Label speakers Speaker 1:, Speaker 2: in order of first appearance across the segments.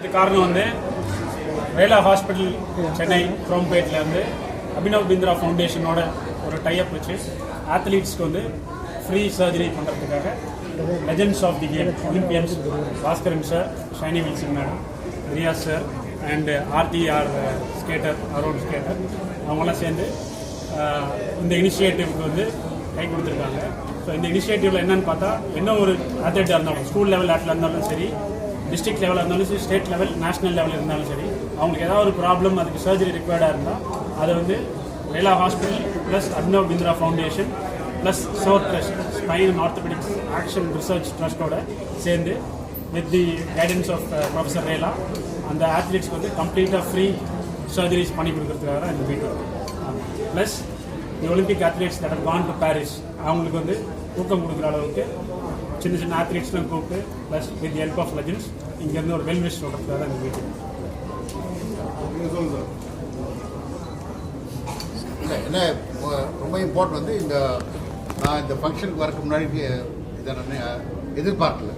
Speaker 1: இது காரணம் வந்து வேலா ஹாஸ்பிட்டல் சென்னை குரோம்பேட்டில் வந்து அபினவ் பிந்த்ரா ஃபவுண்டேஷனோட ஒரு டைப் வச்சு ஆத்லீட்ஸ்க்கு வந்து ஃப்ரீ சர்ஜரி பண்ணுறதுக்காக legends of the game Olympians Bhaskaran sir, Shiny Wilson madam, Riyas sir and RTR skater, Aaron skater அவங்களாம் சேர்ந்து இந்த இனிஷியேட்டிவ்க்கு வந்து கை கொடுத்துருக்காங்க. ஸோ இந்த இனிஷியேட்டிவில் என்னென்னு பார்த்தா, என்ன ஒரு அத்லெட்டாக இருந்தாலும், ஸ்கூல் லெவல் ஆட்டில் இருந்தாலும் சரி, டிஸ்ட்ரிக்ட் லெவலில் இருந்தாலும் சரி, ஸ்டேட் லெவல், நேஷனல் லெவலில் இருந்தாலும் சரி, அவங்களுக்கு ஏதாவது ஒரு ப்ராப்ளம், அதுக்கு சர்ஜரி ரிக்வயர்டாக இருந்தால் அதை வந்து Vela hospital plus Abhinav Bindra foundation plus soar trust, spine and orthopaedics action research ட்ரஸ்ட்டோட சேர்ந்து with the guidance of professor Vela அந்த ஆத்லீட்ஸ்க்கு வந்து கம்ப்ளீட்டாக ஃப்ரீ சர்ஜரிஸ் பண்ணி கொடுக்குறதுக்காக தான் இந்த meeting. Plus the Olympic athletes that have gone to Paris அவங்களுக்கு வந்து ஊக்கம் கொடுக்குற அளவுக்கு சின்ன சின்ன ஆத்லீட்ஸ்லாம் கூப்பிட்டு plus with help of legends இங்கேருந்து ஒரு வெல்விஷ் சொல்கிறதுக்காக தான் இந்த மீட்டிங்.
Speaker 2: என்ன ரொம்ப இம்பார்ட்டன்ட் வந்து நான் இந்த ஃபங்க்ஷனுக்கு வரக்கு முன்னாடி இதை நான் எதிர்பார்க்கல.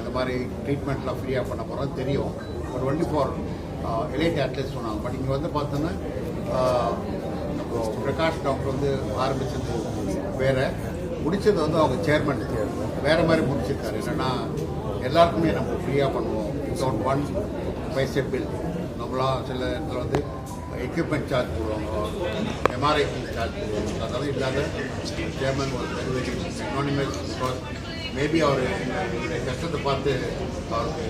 Speaker 2: இந்த மாதிரி ட்ரீட்மெண்ட்லாம் ஃப்ரீயாக பண்ண போகிறோம் தெரியும். ஒரு 24 எலைட் அத்லெட்ஸ் சொன்னாங்க. பட் இங்கே வந்து பார்த்தோன்னா நம்ம பிரகாஷ் டாக்டர் வந்து ஆரம்பித்தது வேறு, முடித்தது வந்து அவங்க சேர்மன் வேறு மாதிரி முடிச்சிருக்காரு. என்னென்னா எல்லாருக்குமே நம்ம ஃப்ரீயாக பண்ணுவோம், வித்தவுட் ஒன் பைசா பில். நம்மளாம் சில இடத்துல வந்து எக்யூப்மெண்ட் சார்ஜ் போடுவாங்க, எம்ஆர்ஐ சார்ஜ் போடுவாங்க. அதெல்லாம் இல்லாத சேர்மன் ஒரு very very anonymous. Because maybe அவர் இந்த கஷ்டத்தை பார்த்து அவருக்கு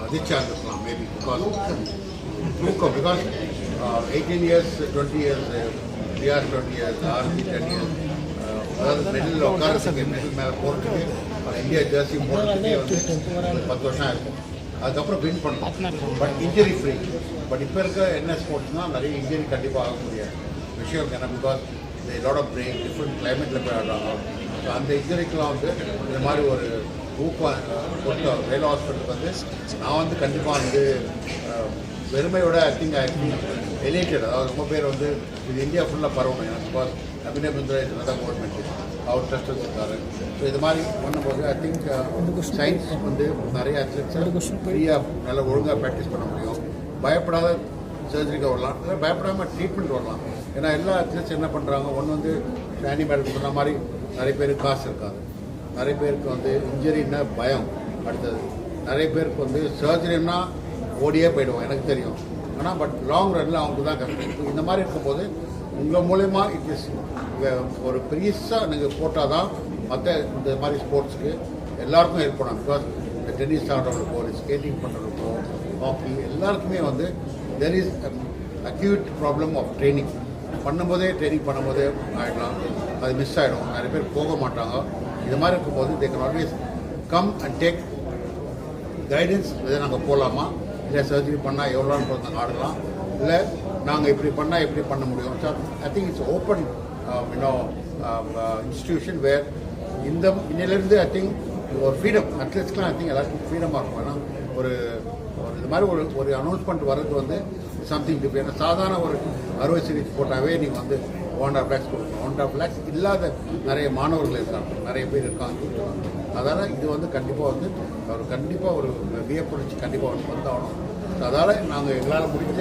Speaker 2: அதிர்ச்சியாக இருந்திருக்கலாம். மேபி பிகாஸ் தூக்கம், because 18 years 20 years PR 20 years army 10 years, அதாவது மெடலில் உட்காரத்துக்கு மெடல் மேலே போகிறதுக்கு இந்தியா ஜெர்சி போடுறதுக்கே வந்து 10 வருஷம் இருக்கும். அதுக்கப்புறம் வின் பண்ணணும், பட் இன்ஜுரி ஃப்ரீ. பட் இப்போ இருக்க என்ன ஸ்போர்ட்ஸ்னால் நிறைய இன்ஜுரி கண்டிப்பாக ஆக முடியாது விஷயம். ஏன்னா பிகாஸ் இந்த லாட் ஆஃப் பிரேக் டிஃப்ரெண்ட் கிளைமேட்டில் போய் ஆடுறாங்க. ஸோ அந்த இன்ஜுரிக்கெலாம் வந்து இந்த மாதிரி ஒரு ஊக்கம் கொடுத்த வேலா ஹாஸ்பிட்டலுக்கு வந்து நான் வந்து கண்டிப்பாக வந்து பெருமையோட ஐ திங்க் எலிவேட்டட். அதாவது ரொம்ப பேர் வந்து இது இந்தியா ஃபுல்லாக பரவணும். ஏன்னா பிகாஸ் அபினவ் பிந்த்ரா இது நல்ல கவர்மெண்ட் அவர் ட்ரஸ்ட் வச்சுருக்காரு. ஸோ இது மாதிரி பண்ணும்போது ஐ திங்க் சயின்ஸ் வந்து நிறைய அத்லெட்ஸ் ஃப்ரீயாக நல்லா ஒழுங்காக ப்ராக்டிஸ் பண்ண முடியும். பயப்படாத சர்ஜரிக்கு வரலாம், இல்லை பயப்படாமல் ட்ரீட்மெண்ட் வரலாம். ஏன்னா எல்லா அத்லெட்ஸ் என்ன பண்ணுறாங்க, ஒன்று வந்து ஷானி மேடம் சொன்ன மாதிரி நிறைய பேருக்கு காசு இருக்காது, நிறைய பேருக்கு வந்து இன்ஜுரின்னா பயம். அடுத்தது நிறைய பேருக்கு வந்து சர்ஜரின்னா ஓடியே போயிடுவோம், எனக்கு தெரியும். ஆனால் பட் லாங் ரன்னில் அவங்களுக்கு தான் கஷ்டம். இந்த மாதிரி இருக்கும்போது உங்கள் மூலயமா இட் இஸ் ஒரு பெருசாக நீங்கள் போட்டால் தான் மற்ற இந்த மாதிரி ஸ்போர்ட்ஸுக்கு எல்லாருக்கும் ஹெல்ப் பண்ணணும். பிகாஸ் டென்னிஸ் ஆடுறவங்களுக்கோ, ஸ்கேட்டிங் பண்ணுறவங்களுக்கோ, ஹாக்கி எல்லாருக்குமே வந்து there is acute problem of training. பண்ணும்போதே ட்ரைனிங் பண்ணும்போதே ஆகிடலாம், அது மிஸ் ஆகிடும், நிறைய பேர் போக மாட்டாங்க. இது மாதிரி இருக்கும்போது they can always come and take guidance. இதை நாங்கள் போகலாமா, இல்லை சர்ஜரி பண்ணால் எவ்வளோன்னு போது நாங்கள் ஆடலாம், இல்லை நாங்கள் இப்படி பண்ணால் எப்படி பண்ண முடியும். So I think it's open institution where இன்னிலேருந்து ஐ திங்க் ஒரு ஃப்ரீடம் அத்லெட்ஸ்க்கெலாம் ஐ திங்க் எல்லாருக்கும் ஃப்ரீடமாக இருக்கும். ஏன்னா ஒரு இது மாதிரி ஒரு அனௌன்ஸ்மெண்ட் வர்றது வந்து சம்திங் டிஃப்ரெண்ட். ஏன்னா சாதாரண ஒரு அறுவை சிகிச்சை போட்டாவே நீங்கள் வந்து 1.5 lakhs கொடுக்கணும். 1.5 lakhs இல்லாத நிறைய மாணவர்கள் இருக்காங்க, நிறைய பேர் இருக்காங்க. அதனால் இது வந்து கண்டிப்பாக வந்து கண்டிப்பாக ஒரு வியப்புணர்ச்சி கண்டிப்பாக வந்து வந்தாகணும். ஸோ அதால் நாங்கள் எங்களால் முடிஞ்ச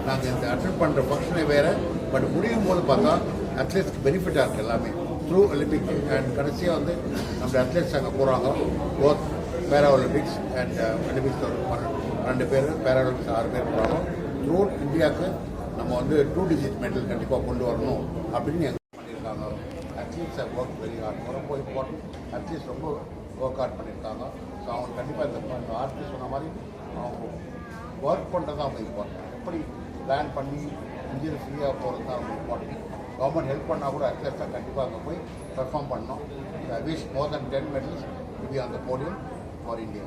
Speaker 2: நாங்கள் இந்த அட்டெண்ட் பண்ணுற ஃபங்க்ஷனே வேறு, பட் முடியும் போது பார்த்தா அத்லெட்ஸ்க்கு பெனிஃபிட்டாக இருக்குது எல்லாமே த்ரூ ஒலிம்பிக். அண்ட் கடைசியாக வந்து நம்ம அத்லெட்ஸ் அங்கே போகிறாங்க, போத் பேரா ஒலிம்பிக்ஸ் அண்ட் ஒலிம்பிக்ஸ் ஒரு 12 பேர், பேரா ஒலிம்பிக்ஸ் 6 பேர் போகிறாங்க. த்ரூ இந்தியாவுக்கு நம்ம வந்து 2 digit மெடல் கண்டிப்பாக கொண்டு வரணும் அப்படின்னு எங்கள் பண்ணியிருக்காங்க. அத்லீட்ஸ் ஒர்க் வெரி ஹார்ட், ரொம்ப இம்பார்ட்டன்ட். அத்லீட்ஸ் ரொம்ப ஒர்க் அவுட் பண்ணியிருக்காங்க. ஸோ அவங்க கண்டிப்பாக இந்த ஆர்டிஸ்ட் சொன்ன மாதிரி அவங்க ஒர்க் பண்ணுறது அவங்க இம்பார்ட்டன்ட். எப்படி பிளான் பண்ணி இன்ஜுரி ஃப்ரீயாக போகிறது தான் அவங்க இம்பார்ட்டன்ட். கவர்மெண்ட் ஹெல்ப் பண்ணால் கூட அத்லெட்ஸாக கண்டிப்பாக அங்கே போய் பெர்ஃபார்ம் பண்ணணும். I wish more then 10 medals to be on the podium for India.